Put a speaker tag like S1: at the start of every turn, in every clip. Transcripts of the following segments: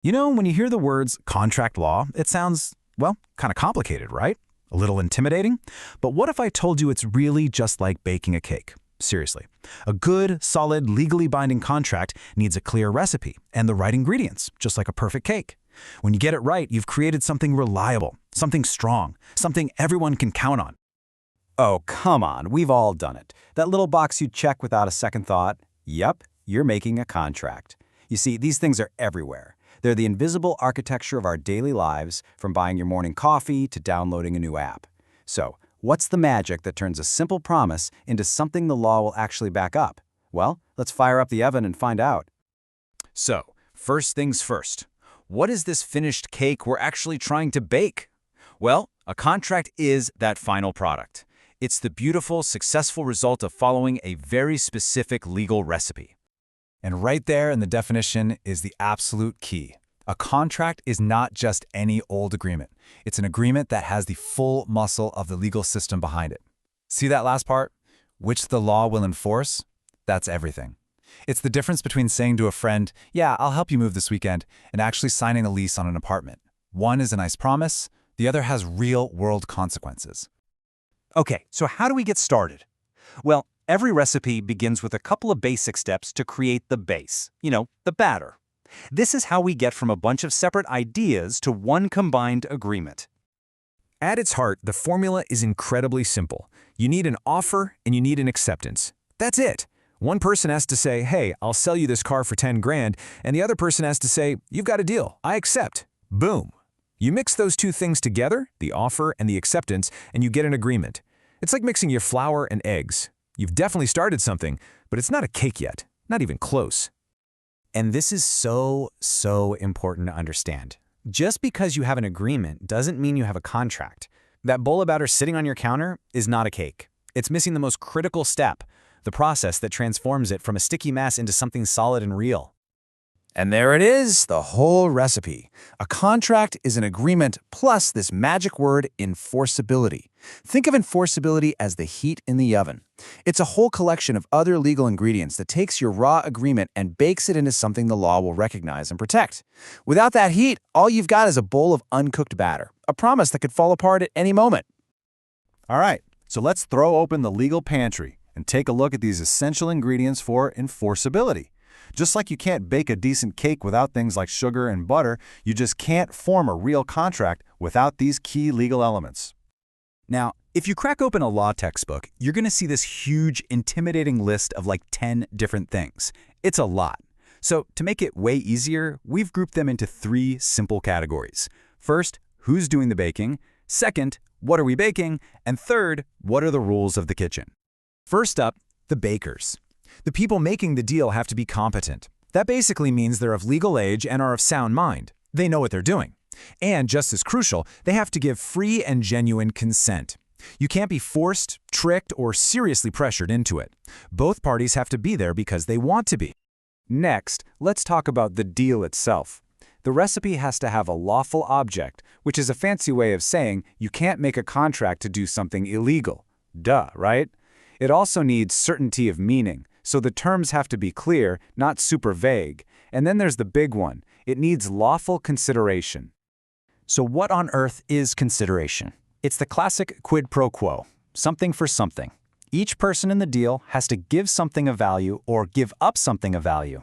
S1: You know, when you hear the words contract law, it sounds, well, kind of complicated, right? A little intimidating? But what if I told you it's really just like baking a cake? Seriously. A good, solid, legally binding contract needs a clear recipe and the right ingredients, just like a perfect cake. When you get it right, you've created something reliable, something strong, something everyone can count on.
S2: Oh, come on, we've all done it. That little box you check without a second thought, yep, you're making a contract. You see, these things are everywhere. They're the invisible architecture of our daily lives, from buying your morning coffee to downloading a new app. So, what's the magic that turns a simple promise into something the law will actually back up? Well, let's fire up the oven and find out.
S1: So, first things first. What is this finished cake we're actually trying to bake? Well, a contract is that final product. It's the beautiful, successful result of following a very specific legal recipe. And right there in the definition is the absolute key. A contract is not just any old agreement. It's an agreement that has the full muscle of the legal system behind it. See that last part? Which the law will enforce? That's everything. It's the difference between saying to a friend, yeah, I'll help you move this weekend, and actually signing a lease on an apartment. One is a nice promise, the other has real-world consequences.
S2: Okay, so how do we get started? Well, every recipe begins with a couple of basic steps to create the base, the batter. This is how we get from a bunch of separate ideas to one combined agreement.
S3: At its heart, the formula is incredibly simple. You need an offer and you need an acceptance. That's it. One person has to say, hey, I'll sell you this car for 10 grand, and the other person has to say, you've got a deal, I accept. Boom. You mix those two things together, the offer and the acceptance, and you get an agreement. It's like mixing your flour and eggs. You've definitely started something, but it's not a cake yet, not even close.
S2: And this is so important to understand. Just because you have an agreement doesn't mean you have a contract. That bowl of batter sitting on your counter is not a cake. It's missing the most critical step, the process that transforms it from a sticky mass into something solid and real.
S1: And there it is, the whole recipe. A contract is an agreement plus this magic word, enforceability. Think of enforceability as the heat in the oven. It's a whole collection of other legal ingredients that takes your raw agreement and bakes it into something the law will recognize and protect. Without that heat, all you've got is a bowl of uncooked batter, a promise that could fall apart at any moment.
S4: All right, so let's throw open the legal pantry and take a look at these essential ingredients for enforceability. Just like you can't bake a decent cake without things like sugar and butter, you just can't form a real contract without these key legal elements.
S2: Now, if you crack open a law textbook, you're going to see this huge, intimidating list of like 10 different things. It's a lot. So to make it way easier, we've grouped them into 3 simple categories. First, who's doing the baking? Second, what are we baking? And third, what are the rules of the kitchen? First up, the bakers. The people making the deal have to be competent. That basically means they're of legal age and are of sound mind. They know what they're doing. And just as crucial, they have to give free and genuine consent. You can't be forced, tricked, or seriously pressured into it. Both parties have to be there because they want to be. Next, let's talk about the deal itself. The recipe has to have a lawful object, which is a fancy way of saying you can't make a contract to do something illegal. Duh, right? It also needs certainty of meaning. So the terms have to be clear, not super vague. And then there's the big one. It needs lawful consideration. So what on earth is consideration? It's the classic quid pro quo, something for something. Each person in the deal has to give something of value or give up something of value.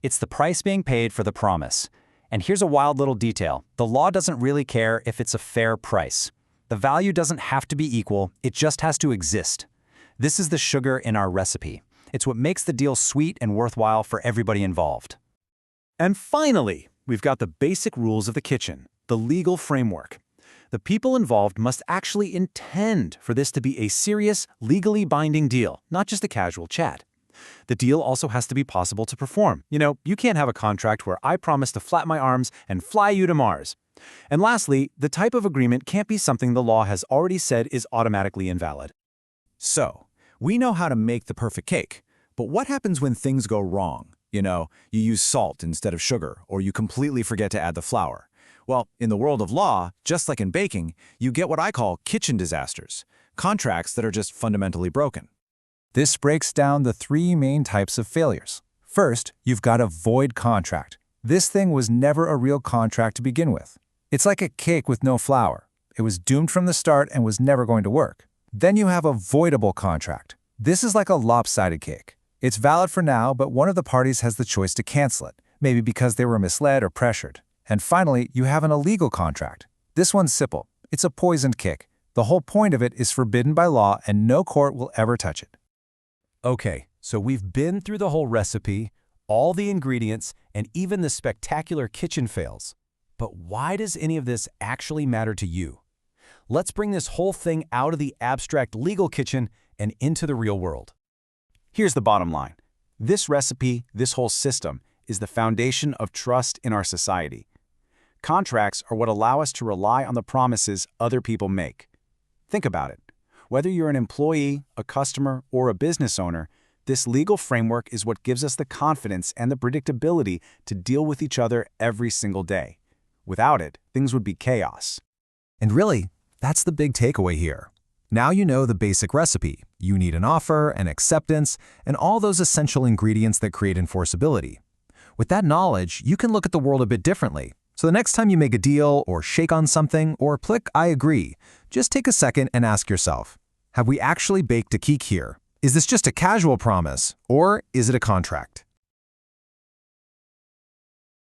S2: It's the price being paid for the promise. And here's a wild little detail. The law doesn't really care if it's a fair price. The value doesn't have to be equal, it just has to exist. This is the sugar in our recipe. It's what makes the deal sweet and worthwhile for everybody involved.
S4: And finally, we've got the basic rules of the kitchen, the legal framework. The people involved must actually intend for this to be a serious, legally binding deal, not just a casual chat. The deal also has to be possible to perform. You can't have a contract where I promise to flap my arms and fly you to Mars. And lastly, the type of agreement can't be something the law has already said is automatically invalid.
S1: So, we know how to make the perfect cake, but what happens when things go wrong? You use salt instead of sugar, or you completely forget to add the flour. Well, in the world of law, just like in baking, you get what I call kitchen disasters, contracts that are just fundamentally broken. This breaks down the 3 main types of failures. First, you've got a void contract.
S3: This thing was never a real contract to begin with. It's like a cake with no flour. It was doomed from the start and was never going to work. Then you have a voidable contract. This is like a lopsided cake. It's valid for now, but one of the parties has the choice to cancel it, maybe because they were misled or pressured. And finally, you have an illegal contract. This one's simple. It's a poisoned cake. The whole point of it is forbidden by law and no court will ever touch it.
S2: Okay, so we've been through the whole recipe, all the ingredients, and even the spectacular kitchen fails. But why does any of this actually matter to you? Let's bring this whole thing out of the abstract legal kitchen and into the real world.
S1: Here's the bottom line. This recipe, this whole system, is the foundation of trust in our society. Contracts are what allow us to rely on the promises other people make. Think about it. Whether you're an employee, a customer, or a business owner, this legal framework is what gives us the confidence and the predictability to deal with each other every single day. Without it, things would be chaos.
S3: And really, that's the big takeaway here. Now you know the basic recipe. You need an offer, an acceptance, and all those essential ingredients that create enforceability. With that knowledge, you can look at the world a bit differently. So the next time you make a deal or shake on something or click I agree, just take a second and ask yourself, have we actually baked a cake here? Is this just a casual promise or is it a contract?